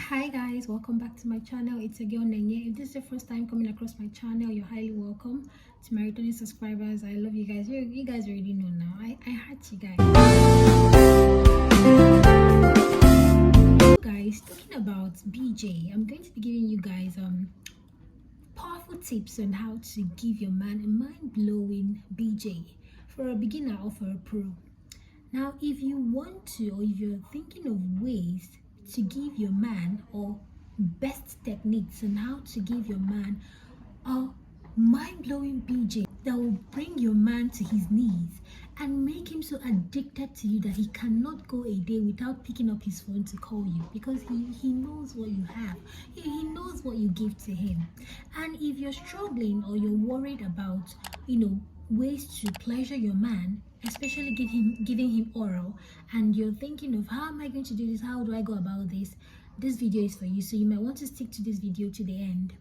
Hi guys, welcome back to my channel. It's a girl Nenye. If this is your first time coming across my channel, you're highly welcome. To my returning subscribers, I love you guys. You guys already know now. I heart you guys. Guys, talking about BJ, I'm going to be giving you guys powerful tips on how to give your man a mind-blowing BJ for a beginner or for a pro. Now, if you want to, or if you're thinking of ways to give your man, or best techniques on how to give your man a mind-blowing BJ that will bring your man to his knees and make him so addicted to you that he cannot go a day without picking up his phone to call you, because he knows what you have. He knows what you give to him. And if you're struggling or you're worried about ways to pleasure your man, especially giving him oral, and you're thinking of how am I going to do this, how do I go about this video is for you. So you might want to stick to this video to the end.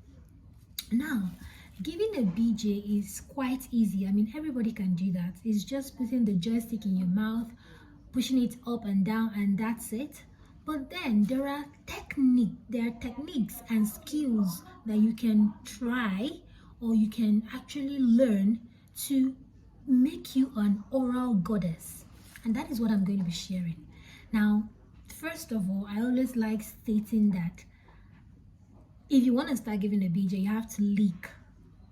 Now, giving a BJ is quite easy. I mean, everybody can do that. It's just putting the joystick in your mouth, pushing it up and down, and that's it. But then there are techniques and skills that you can try, or you can actually learn to make you an oral goddess. And that is what I'm going to be sharing. Now, first of all, I always like stating that if you want to start giving a BJ, you have to lick.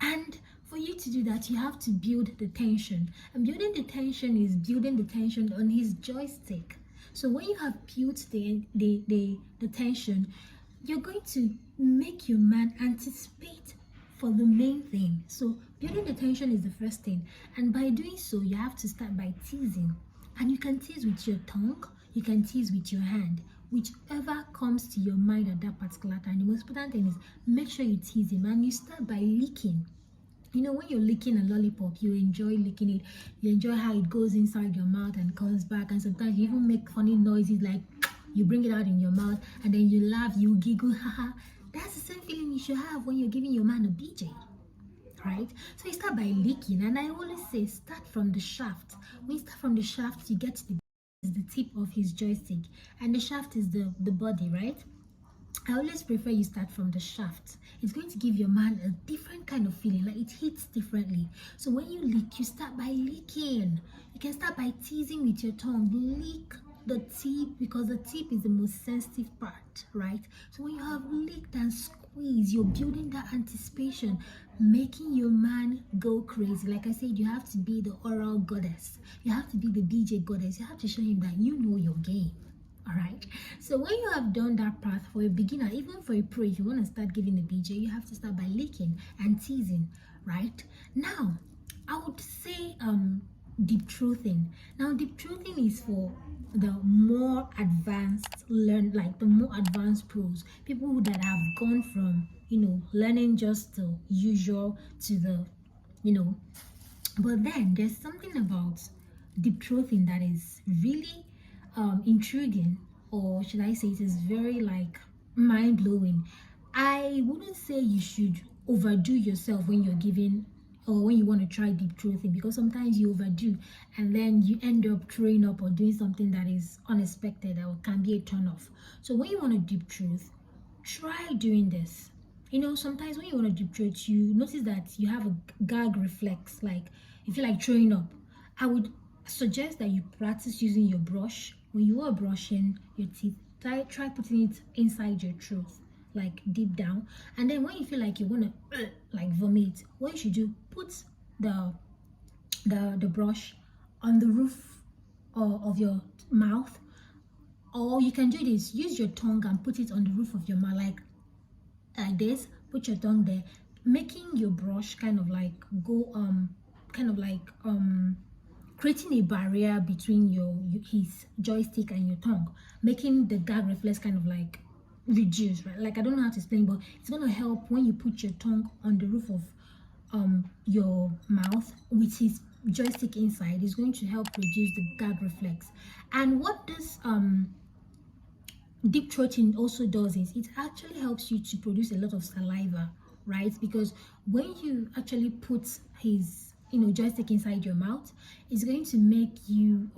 And for you to do that, you have to build the tension. And building the tension is building the tension on his joystick. So when you have built the tension, you're going to make your man anticipate for the main thing. So building the tension is the first thing. And by doing so, you have to start by teasing. And you can tease with your tongue, you can tease with your hand, whichever comes to your mind at that particular time. The most important thing is make sure you tease him, and you start by licking. You know, when you're licking a lollipop, you enjoy licking it. You enjoy how it goes inside your mouth and comes back, and sometimes you even make funny noises like you bring it out in your mouth and then you laugh, you giggle, haha. That's the same feeling you should have when you're giving your man a BJ. Right? So you start by licking, and I always say start from the shaft. When you start from the shaft, you get to the tip of his joystick, and the shaft is the body, right? I always prefer you start from the shaft. It's going to give your man a different kind of feeling, like it hits differently. So when you lick, you start by licking. You can start by teasing with your tongue. Lick the tip, because the tip is the most sensitive part, right? So when you have licked and squeezed, you're building that anticipation, making your man go crazy. Like I said, you have to be the oral goddess. You have to be the BJ goddess. You have to show him that you know your game. All right, so when you have done that part, for a beginner, even for a pro, if you want to start giving the BJ, you have to start by licking and teasing. Right now, I would say deep truthing. Now, deep truthing is for the more advanced the more advanced pros, people that have gone from learning just the usual to the but then there's something about deep truthing that is really intriguing, or should I say it is very like mind-blowing. I wouldn't say you should overdo yourself when you're giving, or when you want to try deep truthing, because sometimes you overdo and then you end up throwing up or doing something that is unexpected or can be a turn off. So when you want to deep truth, try doing this. Sometimes when you want to deep truth, you notice that you have a gag reflex, like you feel like throwing up. I would suggest that you practice using your brush. When you are brushing your teeth, try putting it inside your throat, like deep down. And then when you feel like you want to like vomit, what you should do, put the brush on the roof of your mouth. Or you can do this, use your tongue and put it on the roof of your mouth, like this. Put your tongue there, making your brush kind of like go creating a barrier between his joystick and your tongue, making the gag reflex kind of like reduce, right? Like, I don't know how to explain, but it's going to help when you put your tongue on the roof of your mouth with his joystick inside. It's going to help reduce the gag reflex. And what this deep throating also does is it actually helps you to produce a lot of saliva, right? Because when you actually put his joystick inside your mouth, it's going to make you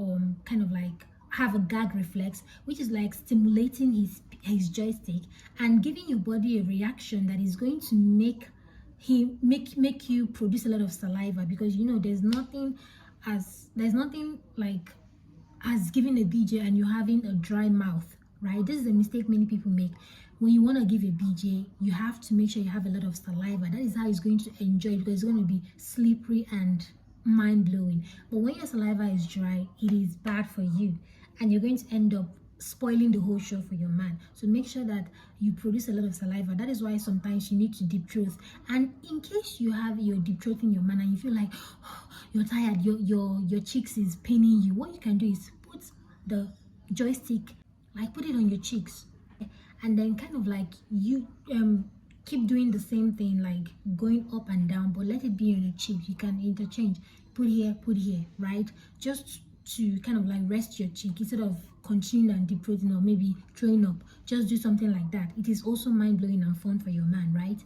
kind of like have a gag reflex, which is like stimulating his joystick and giving your body a reaction that is going to make you produce a lot of saliva, because you know there's nothing like as giving a BJ and you're having a dry mouth, right? This is a mistake many people make. When you want to give a BJ, you have to make sure you have a lot of saliva. That is how he's going to enjoy it, because it's going to be slippery and mind-blowing. But when your saliva is dry, it is bad for you, and you're going to end up spoiling the whole show for your man. So make sure that you produce a lot of saliva. That is why sometimes you need to deep throat. And in case you're deep throating your man and you feel like you're tired, your cheeks is paining you, what you can do is put the joystick, like put it on your cheeks, and then kind of like you keep doing the same thing, like going up and down, but let it be on your cheek. You can interchange, put here, right? Just to kind of like rest your cheek instead of continuing and deep throating or maybe throwing up. Just do something like that. It is also mind-blowing and fun for your man, right?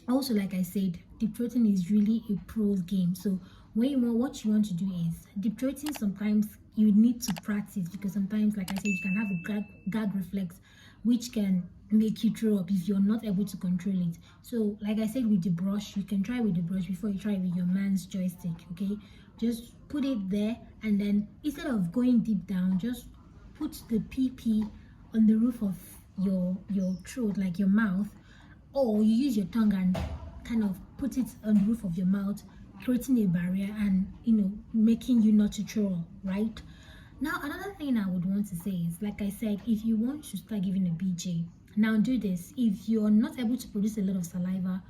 Also, like I said, deep throating is really a pro's game. So what you want to do is deep throating. Sometimes you need to practice, because sometimes, like I said, you can have a gag reflex which can make you throw up if you're not able to control it. So like I said, with the brush, you can try with the brush before you try with your man's joystick. Okay, just put it there, and then instead of going deep down, just put the PP on the roof of your throat, like your mouth, or you use your tongue and kind of put it on the roof of your mouth, creating a barrier and, you know, making you not to throw up, right? Now, another thing I would want to say is, like I said, if you want to start giving a BJ, now do this. If you're not able to produce a lot of saliva,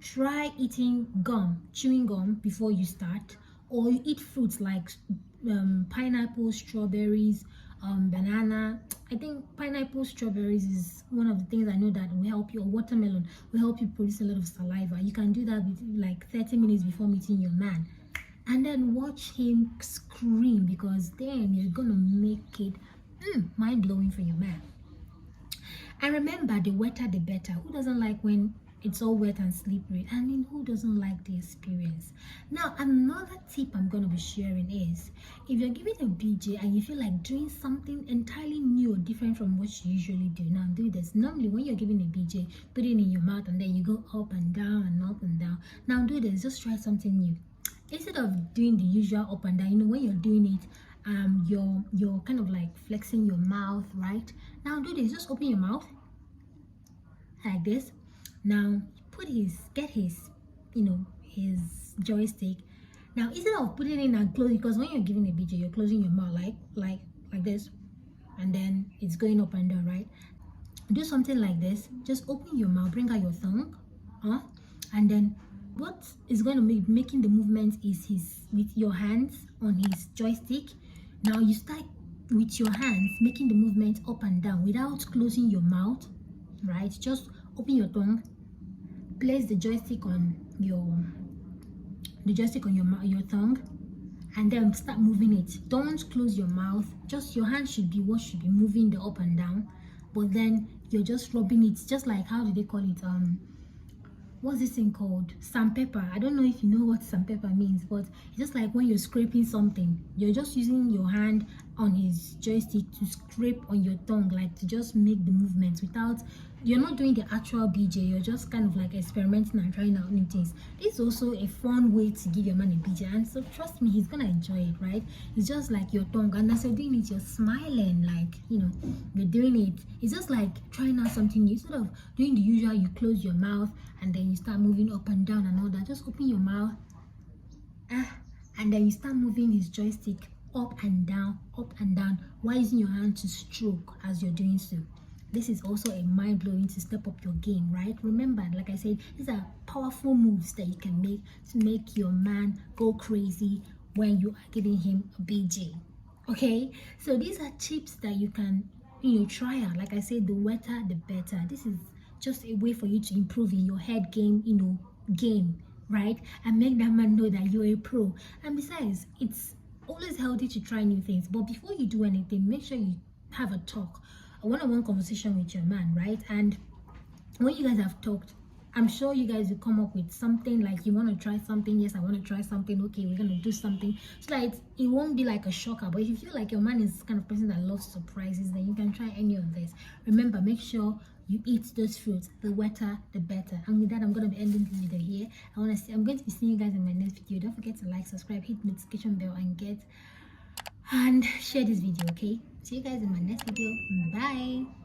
try eating chewing gum before you start, or you eat fruits like pineapple, strawberries, banana. I think pineapple, strawberries is one of the things I know that will help you, or watermelon will help you produce a lot of saliva. You can do that with like 30 minutes before meeting your man, and then watch him scream, because then you're gonna make it mind-blowing for your man. And remember, the wetter the better. Who doesn't like when it's all wet and slippery? I mean, who doesn't like the experience? Now, another tip I'm going to be sharing is, if you're giving a BJ and you feel like doing something entirely new or different from what you usually do, now do this. Normally, when you're giving a BJ, put it in your mouth and then you go up and down and up and down. Now do this. Just try something new. Instead of doing the usual up and down, you know, when you're doing it, you're kind of like flexing your mouth, right? Now do this. Just open your mouth like this. Now get his joystick. Now instead of putting it in and closing, because when you're giving a BJ, you're closing your mouth like this, and then it's going up and down, right? Do something like this. Just open your mouth, bring out your tongue, and then what is going to be making the movement is with your hands on his joystick. Now you start with your hands making the movement up and down without closing your mouth, right? Just open your tongue, place the joystick on your tongue, and then start moving it. Don't close your mouth. Just your hand should be what should be moving the up and down, but then you're just rubbing it, just like, how do they call it, what's this thing called? Sandpaper. I don't know if you know what sandpaper means, but it's just like when you're scraping something, you're just using your hand on his joystick to scrape on your tongue, like to just make the movements without, you're not doing the actual BJ, you're just kind of like experimenting and trying out new things. This is also a fun way to give your man a BJ, and so trust me, he's gonna enjoy it, right? It's just like your tongue, and as you're doing it, you're smiling, like, you know, you're doing it. It's just like trying out something new. Instead of doing the usual, you close your mouth and then you start moving up and down and all that. Just open your mouth, and then you start moving his joystick up and down, while using your hand to stroke as you're doing so. This is also a mind-blowing to step up your game, right? Remember, like I said, these are powerful moves that you can make to make your man go crazy when you are giving him a BJ. Okay, so these are tips that you can, try out. Like I said, the wetter the better. This is just a way for you to improve in your head game, game, right? And make that man know that you're a pro. And besides, it's always healthy to try new things. But before you do anything, make sure you have a talk, a one-on-one conversation with your man, right? And when you guys have talked I'm sure you guys will come up with something like you want to try something. Yes, I want to try something. Okay, we're gonna do something so that it won't be like a shocker. But if you feel like your man is the kind of person that loves surprises, then you can try any of this. Remember, make sure you eat those fruits. The wetter, the better. And with that, I'm gonna be ending the video here. I'm going to be seeing you guys in my next video. Don't forget to like, subscribe, hit notification bell, and share this video. Okay. See you guys in my next video. Bye.